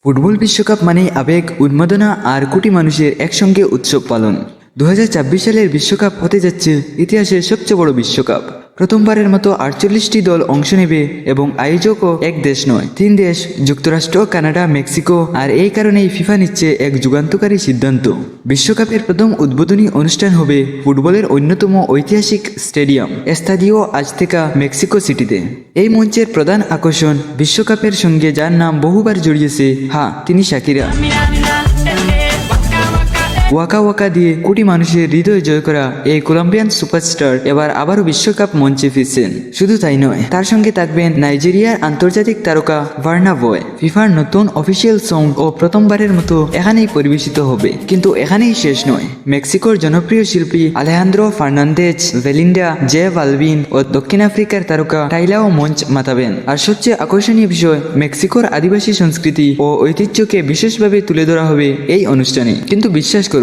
Football বিশ্বকাপ মানেই আবেগ, উন্মাদনা আর কোটি মানুষের একসঙ্গে উৎসব পালন। 2026 সালের বিশ্বকাপ হতে যাচ্ছে ইতিহাসের সবচেয়ে বড় বিশ্বকাপ। প্রথমবারের মতো 48টি দল অংশ নেবে এবং আয়োজকও এক দেশ নয়, 3 দেশ, যুক্তরাষ্ট্র, কানাডা, মেক্সিকো। আর এই কারণেই ফিফা নিচ্ছে এক যুগান্তকারী সিদ্ধান্ত। বিশ্বকাপের প্রথম উদ্বোধনী অনুষ্ঠান হবে ফুটবলের অন্যতম ঐতিহাসিক স্টেডিয়াম এস্তাদিও আজতেকা, মেক্সিকো সিটিতে। এই মঞ্চের প্রধান আকর্ষণ বিশ্বকাপের সঙ্গে যার নাম বহুবার জড়িয়েছে, হ্যাঁ, তিনি শাকিরা। ওয়াকা ওয়াকা দিয়ে কোটি মানুষের হৃদয় জয় করা এই কলম্বিয়ান সুপারস্টার এবার আবারও বিশ্বকাপ মঞ্চে ফিরছেন। শুধু তাই নয়, তার সঙ্গে থাকবেন নাইজেরিয়ার আন্তর্জাতিক তারকা বার্না বয়। ফিফার নতুন অফিসিয়াল সং ও প্রথমবারের মতো এখানেই পরিবেশিত হবে। কিন্তু এখানেই শেষ নয়। মেক্সিকোর জনপ্রিয় শিল্পী Alejandro Fernandez, Belinda, J Balvin ও দক্ষিণ আফ্রিকার তারকা টাইলাও মঞ্চ মাতাবেন। আর সবচেয়ে আকর্ষণীয় বিষয়, মেক্সিকোর আদিবাসী সংস্কৃতি ও ঐতিহ্যকে বিশেষভাবে তুলে ধরা হবে এই অনুষ্ঠানে। কিন্তু বিশ্বাস করুন,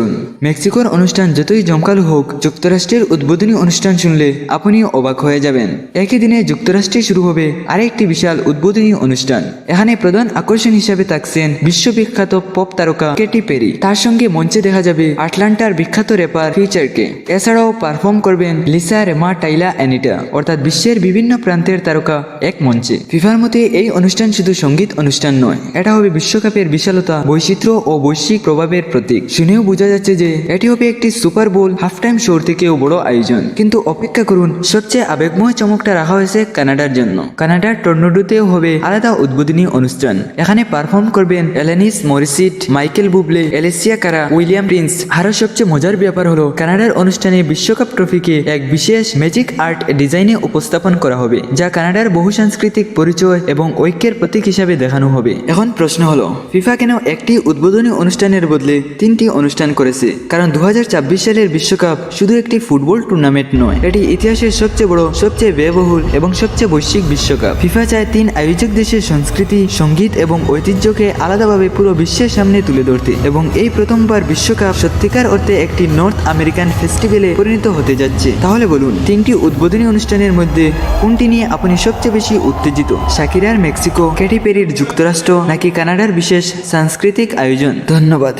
মেক্সিকোর অনুষ্ঠান যতই জমকালো হোক, যুক্তরাষ্ট্রের উদ্বোধনী অনুষ্ঠান শুনলে আপনিও অবাক হয়ে যাবেন। একই দিনে যুক্তরাষ্ট্রে শুরু হবে আরেকটি বিশাল উদ্বোধনী অনুষ্ঠান। এখানে প্রধান আকর্ষণ হিসেবে থাকছেন বিশ্ববিখ্যাত পপ তারকা কেটি পেরি। তার সঙ্গে মঞ্চে দেখা যাবে আটলান্টার বিখ্যাত র্যাপার ফিউচারকে। এছাড়াও পারফর্ম করবেন লিসা, রেমা, টাইলা, অ্যানিটা, অর্থাৎ বিশ্বের বিভিন্ন প্রান্তের তারকা এক মঞ্চে। ফিফার মতে এই অনুষ্ঠান শুধু সঙ্গীত অনুষ্ঠান নয়, এটা হবে বিশ্বকাপের বিশালতা, বৈচিত্র্য ও বৈশ্বিক প্রভাবের প্রতীক। শুনেও বোঝা যাচ্ছে যে এটি হবে একটি সুপার বোল হাফ টাইম শো থেকেও বড় আয়োজন। কিন্তু অপেক্ষা করুন, সবচেয়ে আবেগময় চমকটা রাখা হয়েছে কানাডার জন্য। কানাডার টর্নেডোতেও হবে আলাদা উদ্বোধনী অনুষ্ঠান। এখানে পারফর্ম করবেন এলানিস মরিসিট, মাইকেল বুবলে, এলেসিয়া কারা, উইলিয়াম প্রিন্স। আরও সবচেয়ে মজার ব্যাপার হলো, কানাডার অনুষ্ঠানে বিশ্বকাপ ট্রফিকে এক বিশেষ ম্যাজিক আর্ট ডিজাইনে উপস্থাপন করা হবে, যা কানাডার বহুসাংস্কৃতিক পরিচয় এবং ঐক্যের প্রতীক হিসাবে দেখানো হবে। এখন প্রশ্ন হলো, ফিফা কেন একটি উদ্বোধনী অনুষ্ঠানের বদলে 3টি অনুষ্ঠান করেছে? কারণ 2026 সালের বিশ্বকাপ শুধু একটি ফুটবল টুর্নামেন্ট নয়, এটি ইতিহাসের সবচেয়ে বড়, সবচেয়ে ব্যয়বহুল এবং সবচেয়ে বৈশ্বিক বিশ্বকাপ। ফিফা চায় 3 আয়োজক দেশের সংস্কৃতি, সঙ্গীত এবং ঐতিহ্যকে আলাদাভাবে পুরো বিশ্বের সামনে তুলে ধরতে। এবং এই প্রথমবার বিশ্বকাপ সত্যিকার অর্থে একটি নর্থ আমেরিকান ফেস্টিভ্যালে পরিণত হতে যাচ্ছে। তাহলে বলুন, 3টি উদ্বোধনী অনুষ্ঠানের মধ্যে কোনটি নিয়ে আপনি সবচেয়ে বেশি উত্তেজিত? শাকিরার মেক্সিকো, কেটি পেরির যুক্তরাষ্ট্র, নাকি কানাডার বিশেষ সাংস্কৃতিক আয়োজন? ধন্যবাদ।